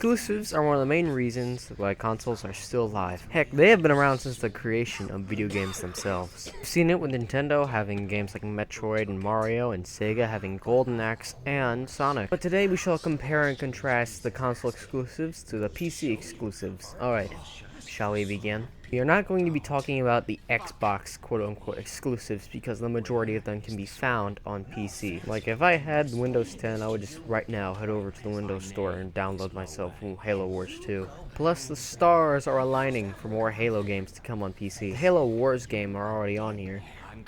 Exclusives are one of the main reasons why consoles are still alive. Heck, they have been around since the creation of video games themselves. We've seen it with Nintendo having games like Metroid and Mario, and Sega having Golden Axe and Sonic. But today we shall compare and contrast the console exclusives to the PC exclusives. Alright, shall we begin? We are not going to be talking about the Xbox quote-unquote exclusives because the majority of them can be found on PC. Like if I had Windows 10, I would just right now head over to the Windows Store and download myself Halo Wars 2. Plus the stars are aligning for more Halo games to come on PC. The Halo Wars game are already on here,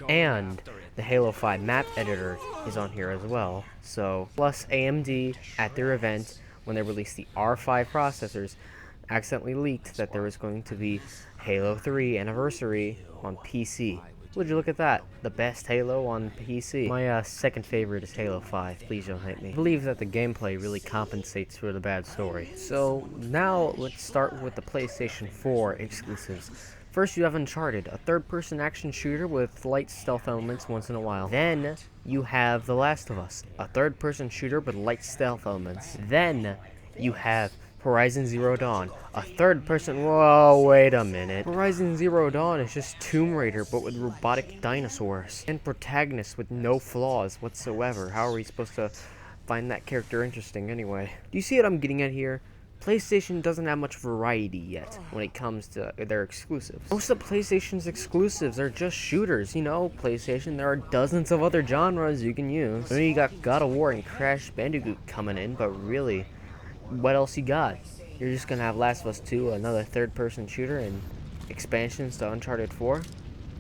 and the Halo 5 map editor is on here as well. So, plus AMD at their event when they released the R5 processors accidentally leaked that there was going to be Halo 3 Anniversary on PC. Would you look at that? The best Halo on PC. My second favorite is Halo 5. Please don't hate me. I believe that the gameplay really compensates for the bad story. So now let's start with the PlayStation 4 exclusives. First you have Uncharted, a third-person action shooter with light stealth elements once in a while. Then you have The Last of Us, a third-person shooter with light stealth elements. Then you have Horizon Zero Dawn, a third-person... Whoa, wait a minute. Horizon Zero Dawn is just Tomb Raider, but with robotic dinosaurs. And protagonists with no flaws whatsoever. How are we supposed to find that character interesting anyway? Do you see what I'm getting at here? PlayStation doesn't have much variety yet when it comes to their exclusives. Most of PlayStation's exclusives are just shooters. You know, PlayStation, there are dozens of other genres you can use. I mean, you got God of War and Crash Bandicoot coming in, but really, what else you got? You're just gonna have Last of Us 2, another third-person shooter, and expansions to Uncharted 4?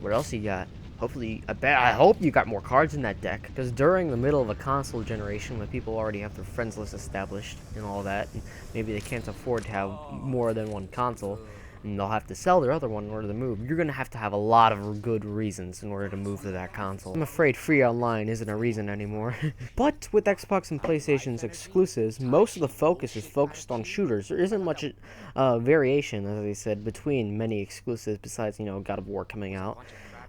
What else you got? Hopefully, I hope you got more cards in that deck, because during the middle of a console generation, when people already have their friends list established and all that, and maybe they can't afford to have more than one console, and they'll have to sell their other one in order to move, you're going to have a lot of good reasons in order to move to that console. I'm afraid free online isn't a reason anymore. But with Xbox and PlayStation's exclusives, most of the focus is focused on shooters. There isn't much variation, as I said, between many exclusives besides, you know, God of War coming out.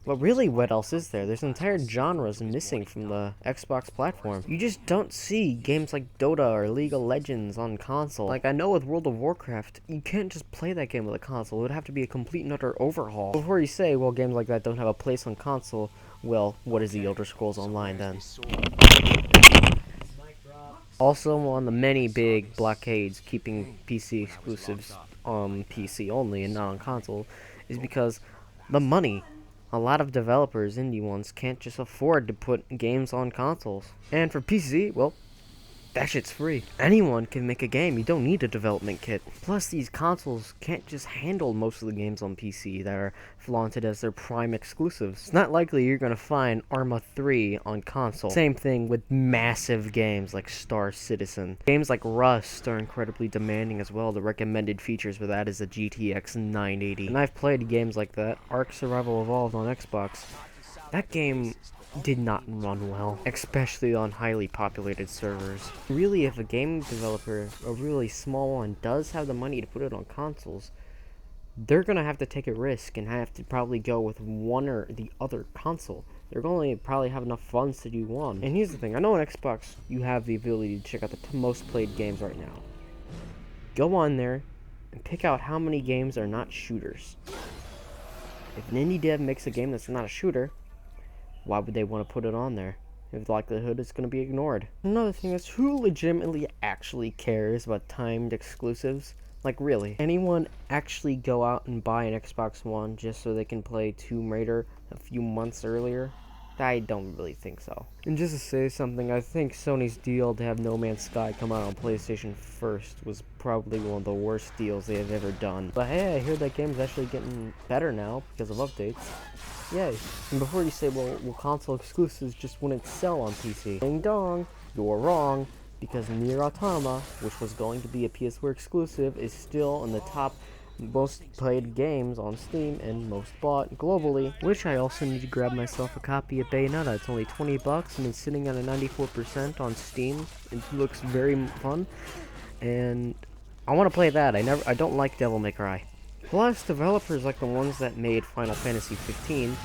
But really, what else is there? There's entire genres missing from the Xbox platform. You just don't see games like Dota or League of Legends on console. Like, I know with World of Warcraft, you can't just play that game with a console. It would have to be a complete and utter overhaul. Before you say, well, games like that don't have a place on console, well, what is the Elder Scrolls Online then? Also, one of the many big blockades keeping PC exclusives on PC only and not on console is because the money. A lot of developers, indie ones, can't just afford to put games on consoles. And for PC, well, that shit's free. Anyone can make a game, you don't need a development kit. Plus, these consoles can't just handle most of the games on PC that are flaunted as their prime exclusives. It's not likely you're gonna find Arma 3 on console. Same thing with massive games like Star Citizen. Games like Rust are incredibly demanding as well. The recommended features for that is a GTX 980. And I've played games like that. Ark Survival Evolved on Xbox. That game did not run well, especially on highly populated servers. Really, if a game developer, a really small one, does have the money to put it on consoles, they're gonna have to take a risk and have to probably go with one or the other console. They're going to probably have enough funds to do one. And here's the thing, I know on Xbox you have the ability to check out the most played games right now. Go on there and pick out how many games are not shooters. If an indie dev makes a game that's not a shooter, why would they want to put it on there? If the likelihood it's going to be ignored. Another thing is, who legitimately actually cares about timed exclusives? Like, really? Anyone actually go out and buy an Xbox One just so they can play Tomb Raider a few months earlier? I don't really think so. And just to say something, I think Sony's deal to have No Man's Sky come out on PlayStation first was probably one of the worst deals they have ever done. But hey, I hear that game's actually getting better now because of updates. Yay. And before you say, well, console exclusives just wouldn't sell on PC. Ding dong, you're wrong, because Nier Automata, which was going to be a PS4 exclusive, is still in the top most played games on Steam and most bought globally. Which I also need to grab myself a copy of Bayonetta. It's only $20 and it's sitting at a 94% on Steam. It looks very fun, and I want to play that. I don't like Devil May Cry. Plus, developers like the ones that made Final Fantasy 15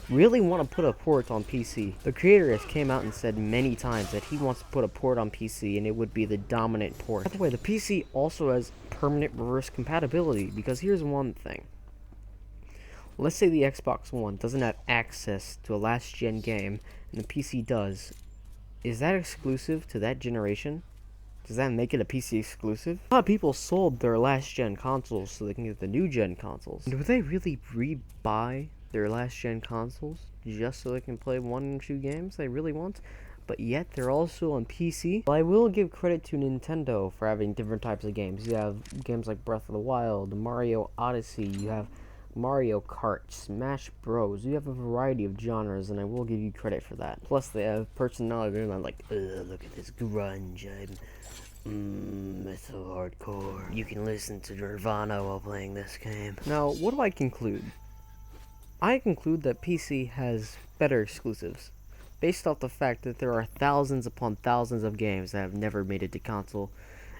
really want to put a port on PC. The creator has came out and said many times that he wants to put a port on PC and it would be the dominant port. By the way, the PC also has permanent reverse compatibility, because here's one thing. Let's say the Xbox One doesn't have access to a last gen game and the PC does. Is that exclusive to that generation? Does that make it a PC exclusive? A lot of people sold their last gen consoles so they can get the new gen consoles. Do they really re-buy their last gen consoles just so they can play 1 or 2 games they really want? But yet they're also on PC? Well, I will give credit to Nintendo for having different types of games. You have games like Breath of the Wild, Mario Odyssey, you have Mario Kart, Smash Bros. You have a variety of genres, and I will give you credit for that. Plus, they have personality. They're not like, ugh, look at this grunge. It's so hardcore. You can listen to Nirvana while playing this game. Now, what do I conclude? I conclude that PC has better exclusives, based off the fact that there are thousands upon thousands of games that have never made it to console,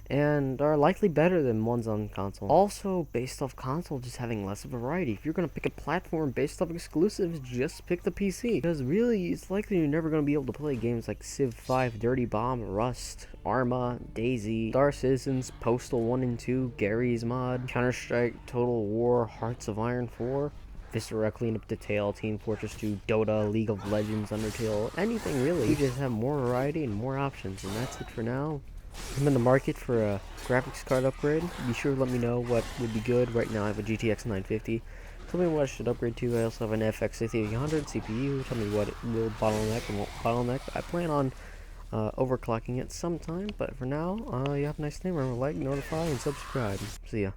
and are likely better than ones on console. Also, based off console just having less of a variety. If you're gonna pick a platform based off exclusives, just pick the PC. Because really, it's likely you're never gonna be able to play games like Civ 5, Dirty Bomb, Rust, Arma, DayZ, Star Citizens, Postal 1 and 2, Gary's Mod, Counter-Strike, Total War, Hearts of Iron 4, Viscera Cleanup Detail, Team Fortress 2, Dota, League of Legends, Undertale, anything really. You just have more variety and more options, and that's it for now. I'm in the market for a graphics card upgrade. Be sure to let me know what would be good. Right now I have a GTX 950. Tell me what I should upgrade to. I also have an FX 5800 CPU. Tell me what it will bottleneck and won't bottleneck. I plan on overclocking it sometime, but for now, you have a nice day. Remember to like, notify, and subscribe. See ya.